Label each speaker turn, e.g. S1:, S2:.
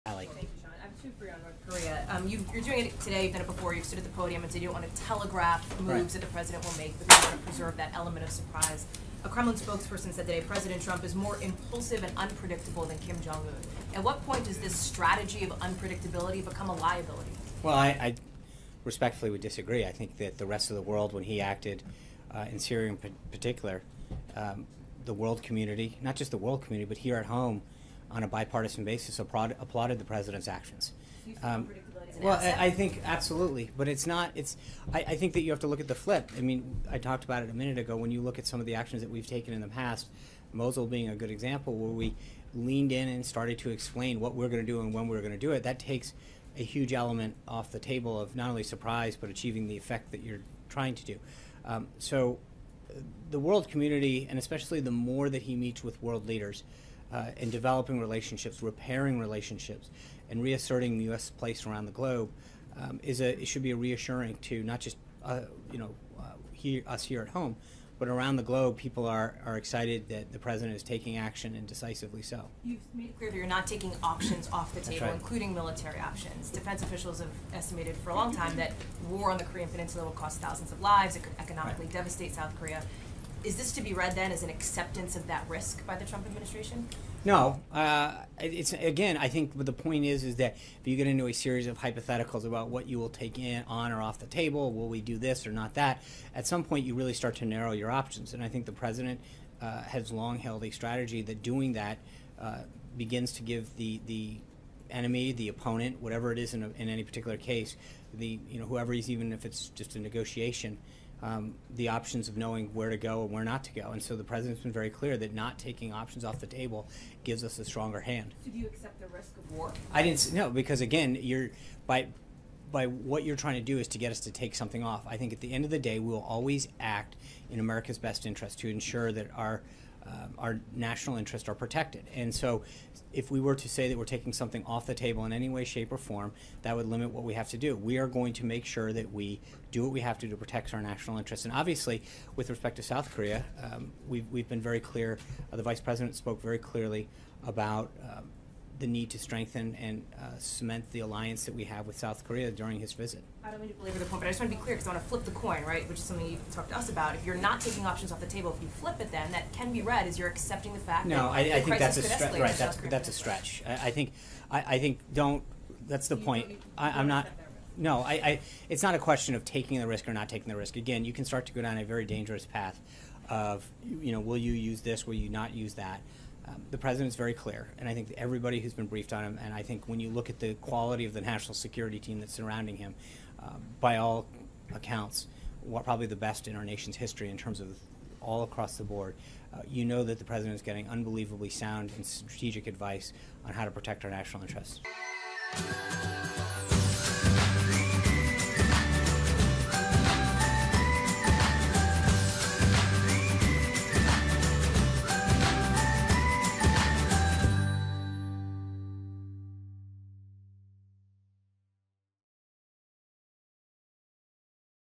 S1: Allie.
S2: Thank you, Sean. I have two for you on North Korea. You're doing it today, you've done it before, you've stood at the podium and said you don't want to telegraph moves that the president will make, but you want to preserve that element of surprise. A Kremlin spokesperson said today President Trump is more impulsive and unpredictable than Kim Jong-Un. At what point does this strategy of unpredictability become a liability?
S1: Well, I respectfully would disagree. I think that the rest of the world, when he acted in Syria in particular, the world community, not just the world community, but here at home, on a bipartisan basis, applauded the president's actions. Well, I think absolutely, but it's not. I think that you have to look at the flip. I mean, I talked about it a minute ago. When you look at some of the actions that we've taken in the past, Mosul being a good example, where we leaned in and started to explain what we're going to do and when we're going to do it, that takes a huge element off the table of not only surprise but achieving the effect that you're trying to do. So the world community, and especially the more that he meets with world leaders, and developing relationships, repairing relationships, and reasserting the U.S. place around the globe, it should be reassuring to not just us here at home, but around the globe. People are excited that the president is taking action, and decisively so.
S2: You've made it clear that you're not taking options off the table,
S1: right,
S2: including military options. Defense officials have estimated for a long time that war on the Korean Peninsula will cost thousands of lives. It could economically devastate South Korea. Is this to be read then as an acceptance of that risk by the Trump administration?
S1: No. It's again, I think the point is that if you get into a series of hypotheticals about what you will take on or off the table, will we do this or not that, at some point you really start to narrow your options. And I think the president has long held a strategy that doing that begins to give the enemy, the opponent, whatever it is in any particular case, whoever he's, even if it's just a negotiation, the options of knowing where to go and where not to go. And so the president's been very clear that not taking options off the table gives us a stronger hand.
S2: So do you accept the risk of war?
S1: I didn't. No, because again, by what you're trying to do is to get us to take something off. I think at the end of the day, we will always act in America's best interest to ensure that our national interests are protected. And so if we were to say that we're taking something off the table in any way, shape, or form, that would limit what we have to do. We are going to make sure that we do what we have to protect our national interests. And obviously, with respect to South Korea, we've been very clear. The Vice President spoke very clearly about the need to strengthen and cement the alliance that we have with South Korea during his visit.
S2: I don't mean to belabor the point, but I just want to be clear because I want to flip the coin, right, which is something you've talked to us about. If you're not taking options off the table, if you flip it, then that can be read as you're accepting the fact that
S1: I think that's a
S2: stretch.
S1: Right, that's a stretch. I think don't. That's the point. I'm not. No, it's not a question of taking the risk or not taking the risk. Again, you can start to go down a very dangerous path of, will you use this, will you not use that? The president's very clear, and I think everybody who's been briefed on him, and I think when you look at the quality of the national security team that's surrounding him, by all accounts, probably the best in our nation's history in terms of all across the board, you know that the president is getting unbelievably sound and strategic advice on how to protect our national interests.